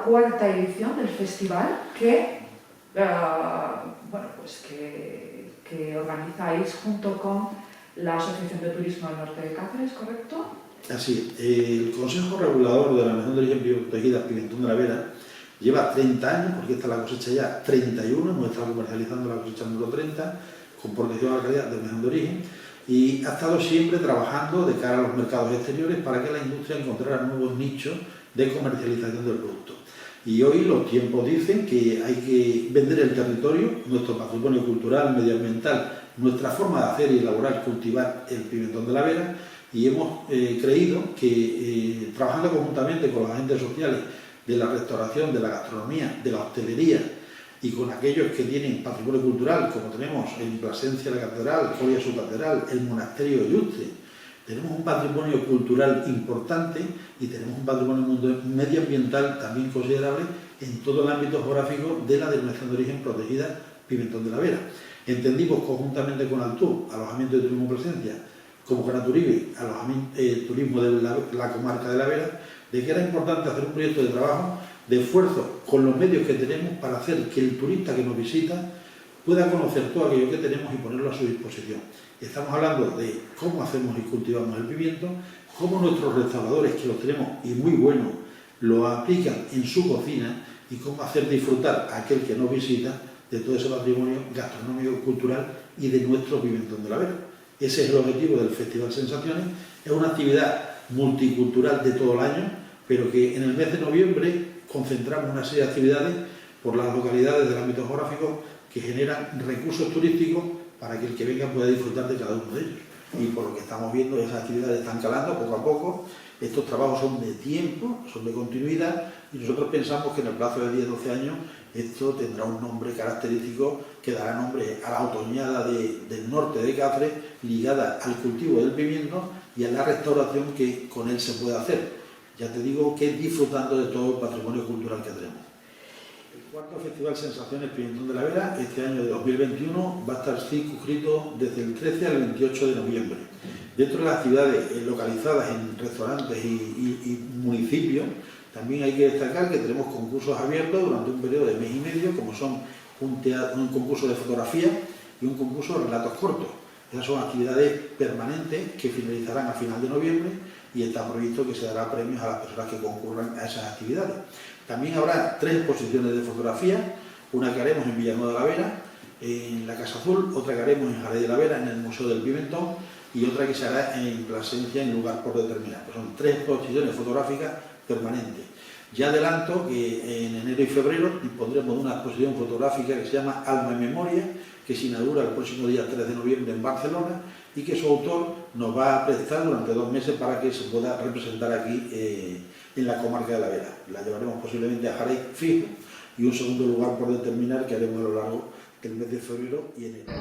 la cuarta edición del festival que organizáis junto con la Asociación de Turismo del Norte de Cáceres, ¿correcto? Así es. El Consejo Regulador de la Denominación de Origen Bioprotegida Pimentón de la Vera lleva 30 años, porque esta es la cosecha ya 31, hemos estado comercializando la cosecha número 30, con protección a la calidad de denominación de origen, y ha estado siempre trabajando de cara a los mercados exteriores para que la industria encontrara nuevos nichos de comercialización del producto. Y hoy los tiempos dicen que hay que vender el territorio, nuestro patrimonio cultural, medioambiental, nuestra forma de hacer y elaborar, cultivar el pimentón de la Vera, y hemos creído que trabajando conjuntamente con los agentes sociales de la restauración, de la gastronomía, de la hostelería y con aquellos que tienen patrimonio cultural, como tenemos en Plasencia la Catedral, Coria su Catedral, el Monasterio de Yuste, tenemos un patrimonio cultural importante y tenemos un patrimonio medioambiental también considerable en todo el ámbito geográfico de la denominación de origen protegida Pimentón de la Vera. Entendimos conjuntamente con Altur, Alojamiento de Turismo Plasencia, como con Aturibe, Turismo de la comarca de la Vera, de que era importante hacer un proyecto de trabajo, de esfuerzo con los medios que tenemos para hacer que el turista que nos visita pueda conocer todo aquello que tenemos y ponerlo a su disposición. Estamos hablando de cómo hacemos y cultivamos el pimiento, cómo nuestros restauradores, que los tenemos y muy buenos, lo aplican en su cocina y cómo hacer disfrutar a aquel que nos visita de todo ese patrimonio gastronómico, cultural y de nuestro pimentón de la Vera. Ese es el objetivo del Festival Sensaciones. Es una actividad multicultural de todo el año, pero que en el mes de noviembre concentramos una serie de actividades por las localidades del ámbito geográfico que generan recursos turísticos para que el que venga pueda disfrutar de cada uno de ellos. Y por lo que estamos viendo, esas actividades están calando poco a poco. Estos trabajos son de tiempo, son de continuidad, y nosotros pensamos que en el plazo de 10-12 años esto tendrá un nombre característico que dará nombre a la otoñada del norte de Cáceres, ligada al cultivo del pimiento y a la restauración que con él se puede hacer. Ya te digo que disfrutando de todo el patrimonio cultural que tenemos. El cuarto Festival Sensaciones Pimentón de la Vera, este año de 2021, va a estar circunscrito desde el 13 al 28 de noviembre. Dentro de las actividades localizadas en restaurantes y municipios, también hay que destacar que tenemos concursos abiertos durante un periodo de mes y medio, como son un concurso de fotografía y un concurso de relatos cortos. Esas son actividades permanentes que finalizarán a final de noviembre y está previsto que se dará premios a las personas que concurran a esas actividades. También habrá 3 exposiciones de fotografía, una que haremos en Villanueva de la Vera, en la Casa Azul, otra que haremos en Jerez de la Vera, en el Museo del Pimentón, y otra que se hará en Plasencia, en lugar por determinar. Pues son 3 exposiciones fotográficas permanentes. Ya adelanto que en enero y febrero dispondremos de una exposición fotográfica que se llama Alma y Memoria, que se inaugura el próximo día 3 de noviembre en Barcelona y que su autor nos va a prestar durante 2 meses para que se pueda representar aquí en la comarca de la Vera. La llevaremos posiblemente a Jerez fijo y un segundo lugar por determinar que haremos a lo largo del mes de febrero y enero.